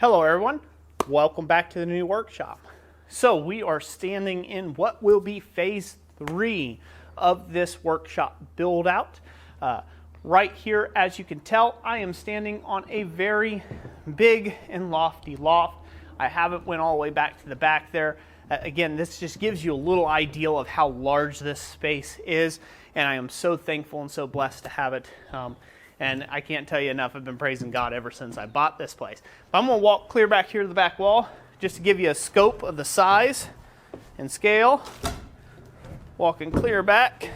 Hello everyone, welcome back to the new workshop. So we are standing in what will be phase 3 of this workshop build out. Right here, as you can tell, I am standing on a very big and lofty loft. I haven't went all the way back to the back there. Again, this just gives you a little idea of how large this space is, and I am so thankful and so blessed to have it. And I can't tell you enough, I've been praising God ever since I bought this place. But I'm going to walk clear back here to the back wall, just to give you a scope of the size and scale. Walking clear back.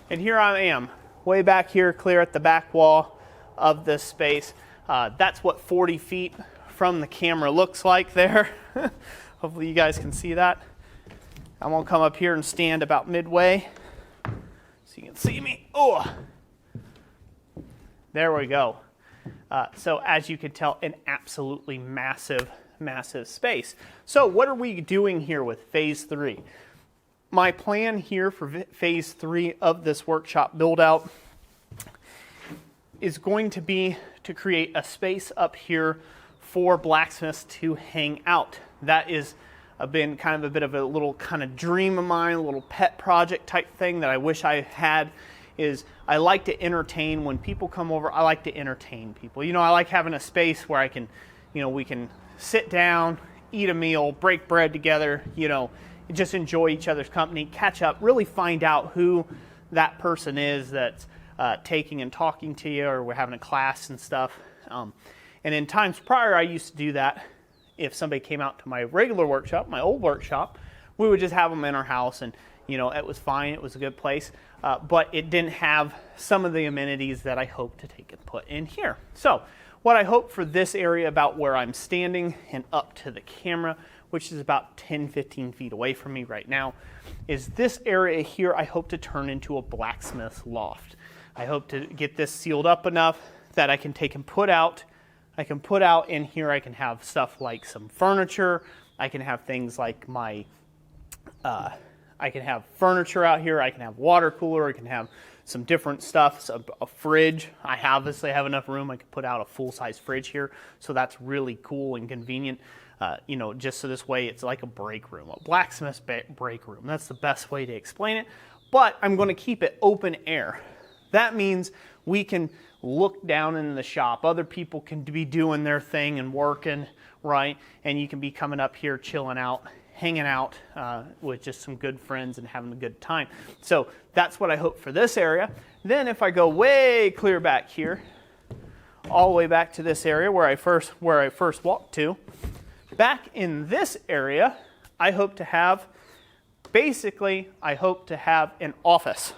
And here I am, way back here, clear at the back wall of this space. That's what 40 feet from the camera looks like there. Hopefully you guys can see that. I'm going to come up here and stand about midway, so you can see me. Oh, there we go. So as you can tell, an absolutely massive space. So what are we doing here with phase 3? My plan here for phase 3 of this workshop build out is going to be to create a space up here for blacksmiths to hang out. That is been kind of a bit of a little kind of dream of mine, a little pet project type thing that I wish I had. Is I like to entertain when people come over. I like to entertain people. You know, I like having a space where I can, we can sit down, eat a meal, break bread together, just enjoy each other's company, catch up, really find out who that person is that's taking and talking to you, or we're having a class and stuff. And in times prior, I used to do that. If somebody came out to my regular workshop, my old workshop, we would just have them in our house, and it was fine. It was a good place, but it didn't have some of the amenities that I hope to take and put in here. So what I hope for this area, about where I'm standing and up to the camera, which is about 10-15 feet away from me right now, is this area here. I hope to turn into a blacksmith loft. I hope to get this sealed up enough that I can take and put out. I can put out in here, I can have stuff like some furniture. I can have things like I can have furniture out here. I can have water cooler. I can have some different stuff, a fridge. I obviously have enough room. I can put out a full-size fridge here. So that's really cool and convenient. Just so this way it's like a break room, a blacksmith's break room. That's the best way to explain it. But I'm going to keep it open air. That means we can look down in the shop. Other people can be doing their thing and working, right? And you can be coming up here, chilling out, hanging out with just some good friends and having a good time. So that's what I hope for this area. Then if I go way clear back here, all the way back to this area where I first walked to, back in this area, I hope to have an office.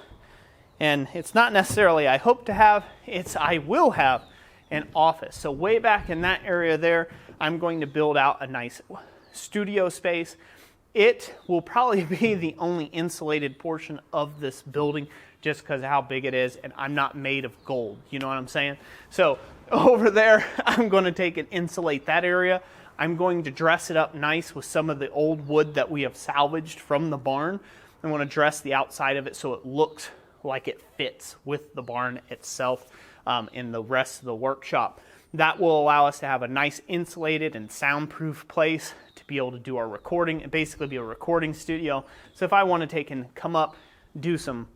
And it's not necessarily I hope to have, it's I will have an office. So way back in that area there, I'm going to build out a nice studio space. It will probably be the only insulated portion of this building, just because of how big it is, and I'm not made of gold. You know what I'm saying? So over there, I'm going to take and insulate that area. I'm going to dress it up nice with some of the old wood that we have salvaged from the barn. I want to dress the outside of it so it looks like it fits with the barn itself in the rest of the workshop. That will allow us to have a nice insulated and soundproof place to be able to do our recording and basically be a recording studio. So if I want to take and come up, do some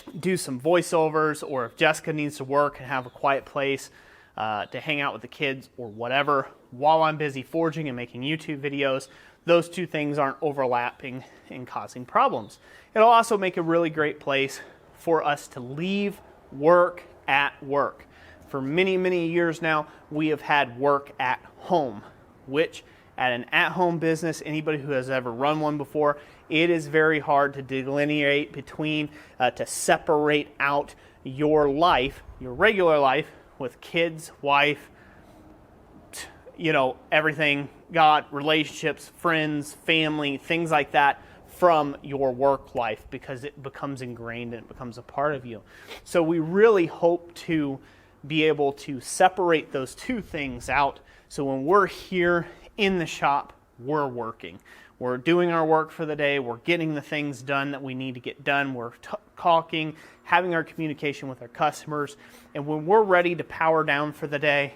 voiceovers, or if Jessica needs to work and have a quiet place to hang out with the kids or whatever while I'm busy forging and making YouTube videos, those two things aren't overlapping and causing problems. It'll also make a really great place for us to leave work at work. For many, many years now, we have had work at home, which at an at-home business, anybody who has ever run one before, it is very hard to delineate between, to separate out your life, your regular life with kids, wife, everything, God, relationships, friends, family, things like that, from your work life, because it becomes ingrained and it becomes a part of you. So we really hope to be able to separate those two things out. So when we're here in the shop, we're working. We're doing our work for the day. We're getting the things done that we need to get done. We're talking, having our communication with our customers. And when we're ready to power down for the day,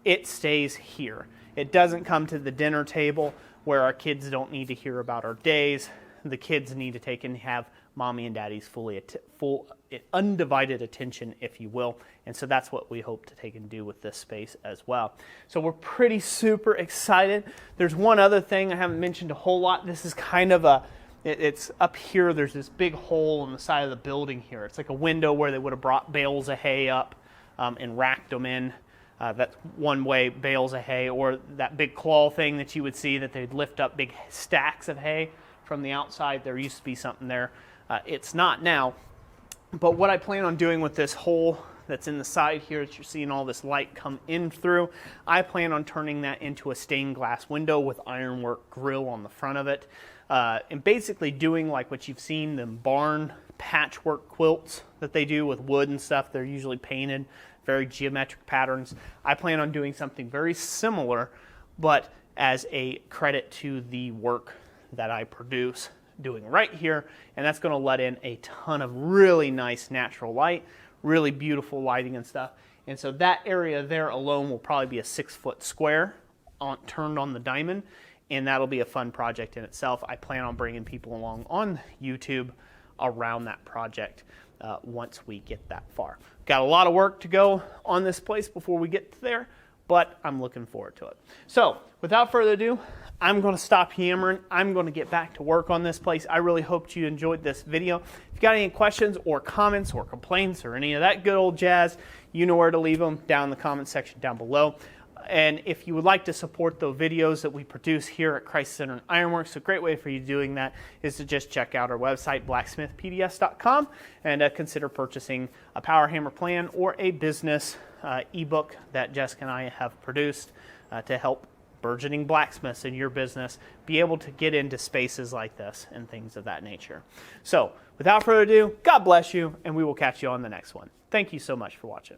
it stays here. It doesn't come to the dinner table where our kids don't need to hear about our days. The kids need to take and have mommy and daddy's full undivided attention, if you will. And so that's what we hope to take and do with this space as well. So we're pretty super excited. There's one other thing I haven't mentioned a whole lot. This is kind of it's up here. There's this big hole on the side of the building here. It's like a window where they would have brought bales of hay up and racked them in. That's one way, bales of hay, or that big claw thing that you would see that they'd lift up big stacks of hay from the outside. There used to be something there. It's not now. But what I plan on doing with this hole that's in the side here that you're seeing all this light come in through, I plan on turning that into a stained glass window with ironwork grill on the front of it. And basically doing like what you've seen, the barn patchwork quilts that they do with wood and stuff. They're usually painted, very geometric patterns. I plan on doing something very similar, but as a credit to the work that I produce doing right here, and that's going to let in a ton of really nice natural light, really beautiful lighting and stuff. And so that area there alone will probably be a 6-foot square turned on the diamond, and that'll be a fun project in itself. I plan on bringing people along on YouTube around that project once we get that far. Got a lot of work to go on this place before we get there, but I'm looking forward to it. So without further ado, I'm going to stop yammering. I'm going to get back to work on this place. I really hope you enjoyed this video. If you got any questions or comments or complaints or any of that good old jazz, you know where to leave them down in the comment section down below. And if you would like to support the videos that we produce here at Christ Centered Ironworks, a great way for you doing that is to just check out our website, blacksmithpds.com, and consider purchasing a power hammer plan or a business ebook that Jessica and I have produced to help burgeoning blacksmiths in your business be able to get into spaces like this and things of that nature. So without further ado, God bless you, and we will catch you on the next one. Thank you so much for watching.